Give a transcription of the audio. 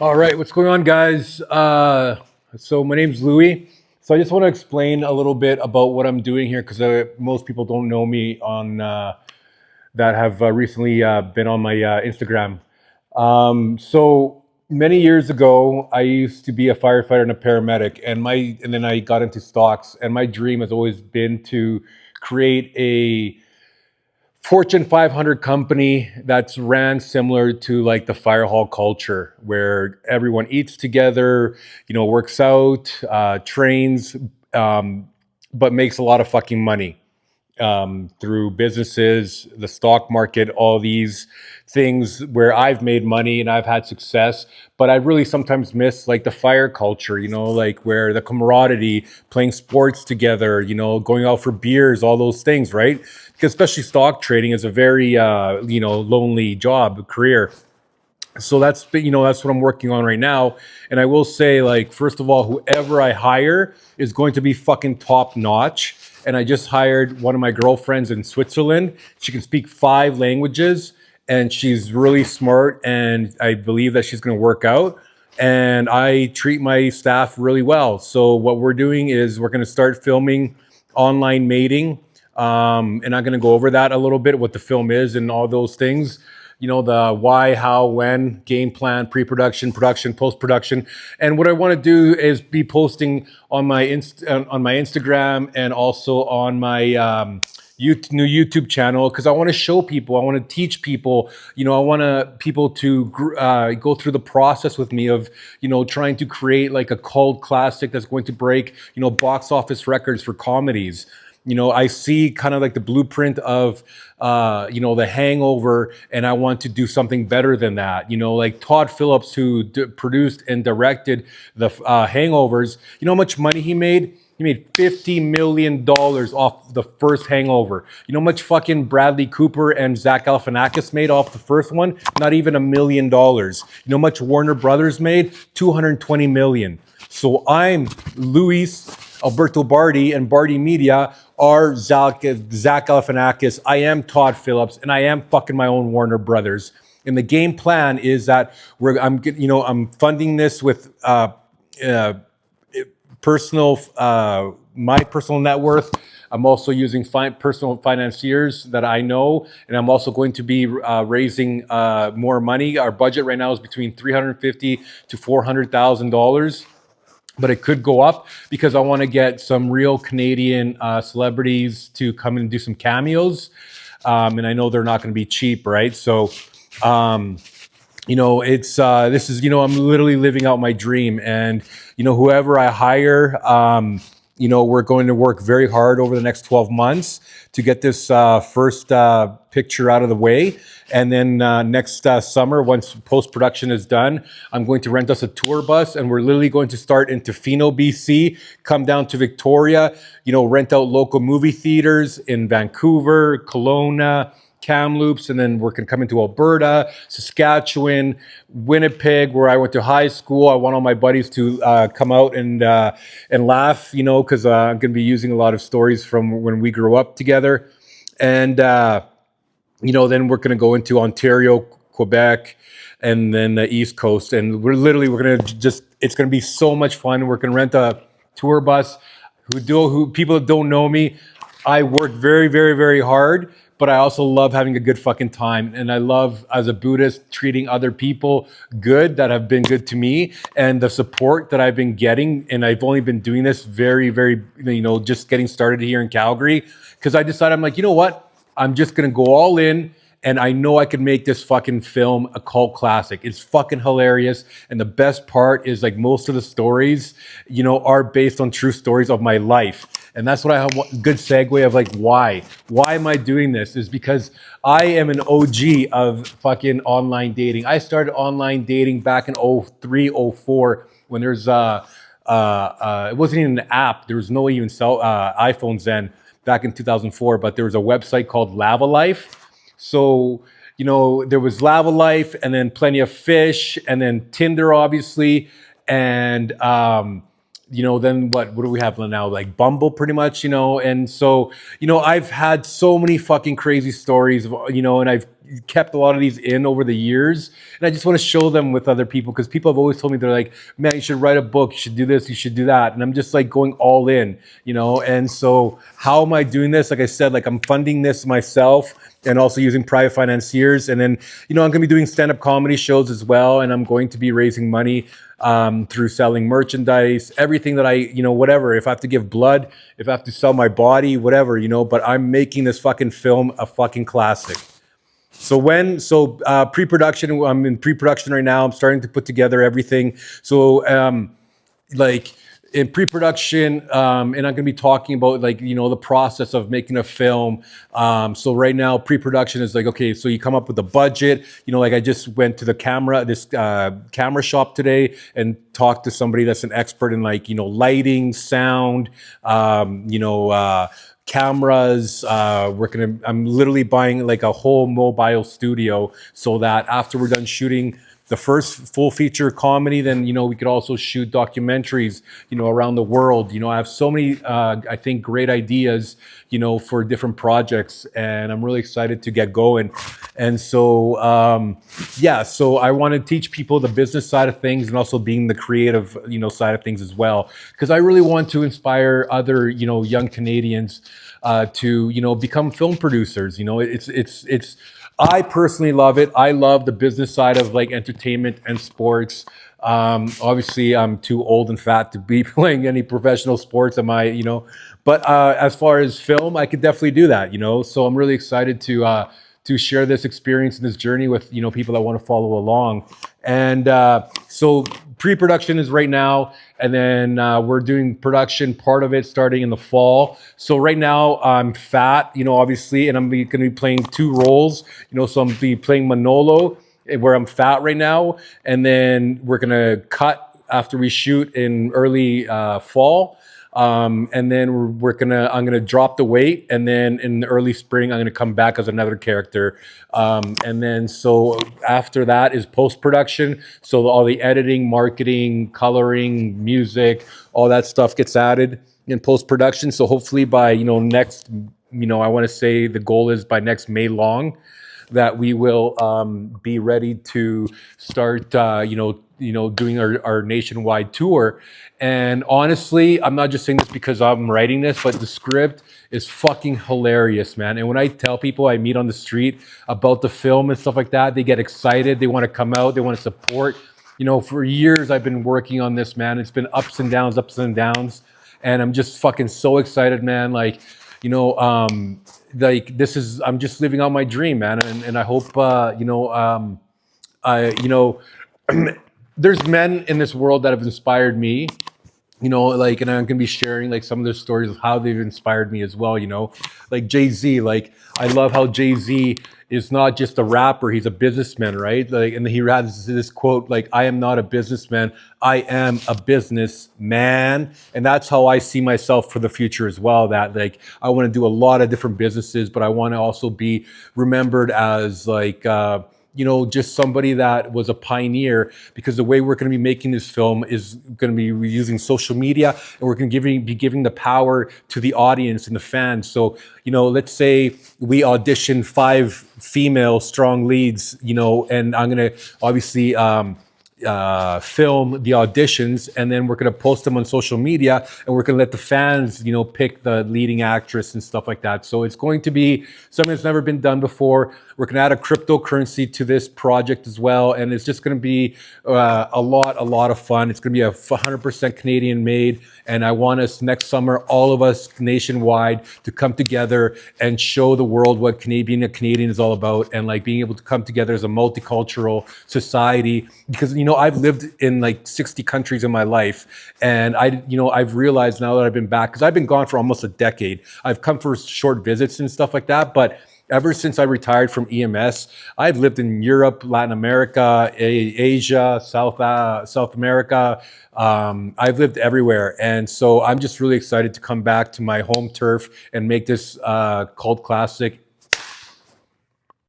All right, what's going on, guys? So my name's Louis. So I just want to explain a little bit about what I'm doing here because most people don't know me on that have recently been on my Instagram. So many years ago, I used to be a firefighter and a paramedic, and then I got into stocks. And my dream has always been to create a Fortune 500 company that's ran similar to like the fire hall culture, where everyone eats together, works out, trains, um, but makes a lot of fucking money through businesses, the stock market, all these things where I've made money and I've had success. But I really sometimes miss like the fire culture, like where the camaraderie, playing sports together, going out for beers, all those things, right? Because especially stock trading is a very, lonely job, career. So that's what I'm working on right now. And I will say, like, first of all, whoever I hire is going to be fucking top notch. And I just hired one of my girlfriends in Switzerland. She can speak 5 languages, and she's really smart, and I believe that she's going to work out. And I treat my staff really well. So what we're doing is we're going to start filming online mating, and I'm going to go over that a little bit, what the film is and all those things. The why, how, when, game plan, pre-production, production, post-production. And what I want to do is be posting on my on my Instagram and also on my new YouTube channel, because I want to show people, I want to teach people, I want people to go through the process with me of, trying to create like a cult classic that's going to break, box office records for comedies. I see kind of like the blueprint of, the Hangover, and I want to do something better than that. Like Todd Phillips, who produced and directed the Hangovers. You know how much money he made? He made $50 million off the first Hangover. You know how much fucking Bradley Cooper and Zach Galifianakis made off the first one? Not even $1 million. You know how much Warner Brothers made? 220 million. So I'm Luis-Alberto Bardi, and Bardi Media are Zach Galifianakis. I am Todd Phillips, and I am fucking my own Warner Brothers. And the game plan is that I'm funding this with uh, personal, my personal net worth. I'm also using personal financiers that I know, and I'm also going to be raising more money. Our budget right now is between $350 to $400,000, but it could go up because I want to get some real Canadian celebrities to come in and do some cameos. And I know they're not going to be cheap, right? So, it's this is, I'm literally living out my dream. And, whoever I hire, we're going to work very hard over the next 12 months to get this first picture out of the way. And then next summer, once post-production is done, I'm going to rent us a tour bus, and we're literally going to start in Tofino, BC, come down to Victoria, rent out local movie theaters in Vancouver, Kelowna, Kamloops, and then we're going to come into Alberta, Saskatchewan, Winnipeg, where I went to high school. I want all my buddies to come out and laugh, because I'm going to be using a lot of stories from when we grew up together. And, then we're going to go into Ontario, Quebec, and then the East Coast. And we're going to it's going to be so much fun. We're going to rent a tour bus. Who people that don't know me, I work very, very, very hard, but I also love having a good fucking time. And I love, as a Buddhist, treating other people good that have been good to me, and the support that I've been getting. And I've only been doing this very, very, just getting started here in Calgary, because I decided, I'm like, you know what? I'm just going to go all in, and I know I can make this fucking film a cult classic. It's fucking hilarious. And the best part is, like, most of the stories, are based on true stories of my life. And that's what I have a good segue of, like, why? Why am I doing this? Is because I am an OG of fucking online dating. I started online dating back in 03, 04, when there's, it wasn't even an app. There was no even iPhones then, back in 2004, but there was a website called Lava Life. So, there was Lava Life, and then Plenty of Fish, and then Tinder, obviously. And, then what do we have now? Like Bumble, pretty much, and so, I've had so many fucking crazy stories, and I've kept a lot of these in over the years, and I just want to show them with other people, because people have always told me, they're like, man, you should write a book, you should do this, you should do that, and I'm just like going all in, and so how am I doing this? Like I said, like I'm funding this myself and also using private financiers, and then I'm going to be doing stand-up comedy shows as well, and I'm going to be raising money through selling merchandise, everything that whatever. If I have to give blood, if I have to sell my body, whatever, but I'm making this fucking film a fucking classic. Pre-production, I'm in pre-production right now. I'm starting to put together everything. So, like in pre-production, and I'm going to be talking about the process of making a film. So right now, pre-production is like, okay, so you come up with a budget. Like I just went to this camera shop today and talked to somebody that's an expert in lighting, sound, cameras. I'm literally buying like a whole mobile studio, so that after we're done shooting the first full feature comedy, then we could also shoot documentaries around the world. I have so many I think great ideas for different projects, and I'm really excited to get going. And so so I want to teach people the business side of things, and also being the creative side of things as well, because I really want to inspire other young Canadians to become film producers. It's I personally love it. I love the business side of entertainment and sports. Obviously, I'm too old and fat to be playing any professional sports. But as far as film, I could definitely do that. So I'm really excited to share this experience and this journey with people that want to follow along. And so pre-production is right now, and then we're doing production part of it starting in the fall. So right now I'm fat, obviously, and I'm going to be playing two roles. So I'm be playing Manolo, where I'm fat right now, and then we're going to cut after we shoot in early fall. And then I'm gonna drop the weight, and then in the early spring I'm gonna come back as another character. And then so after that is post production. So all the editing, marketing, coloring, music, all that stuff gets added in post production. So hopefully by next, I want to say the goal is by next May long, that we will be ready to start, doing our nationwide tour. And honestly, I'm not just saying this because I'm writing this, but the script is fucking hilarious, man. And when I tell people I meet on the street about the film and stuff like that, they get excited. They want to come out. They want to support. For years I've been working on this, man. It's been ups and downs, and I'm just fucking so excited, man. I'm just living out my dream, man, and I hope there's men in this world that have inspired me, and I'm gonna be sharing some of their stories of how they've inspired me as well. Like Jay-Z. I love how Jay-Z is not just a rapper; he's a businessman, right? And he has this quote, "I am not a businessman, I am a businessman," and that's how I see myself for the future as well. That I want to do a lot of different businesses, but I want to also be remembered as just somebody that was a pioneer, because the way we're going to be making this film is going to be using social media, and we're going to be giving the power to the audience and the fans. So, let's say we audition 5 female strong leads, and I'm going to obviously film the auditions, and then we're going to post them on social media, and we're going to let the fans pick the leading actress and stuff like that. So it's going to be something that's never been done before. We're going to add a cryptocurrency to this project as well, and it's just going to be a lot of fun. It's going to be 100% Canadian made, and I want us next summer, all of us nationwide, to come together and show the world what Canadian is all about, and being able to come together as a multicultural society. Because I've lived in 60 countries in my life, and I've realized now that I've been back, because I've been gone for almost a decade. I've come for short visits and stuff like that, but ever since I retired from EMS, I've lived in Europe, Latin America, Asia, South America. I've lived everywhere. And so I'm just really excited to come back to my home turf and make this cult classic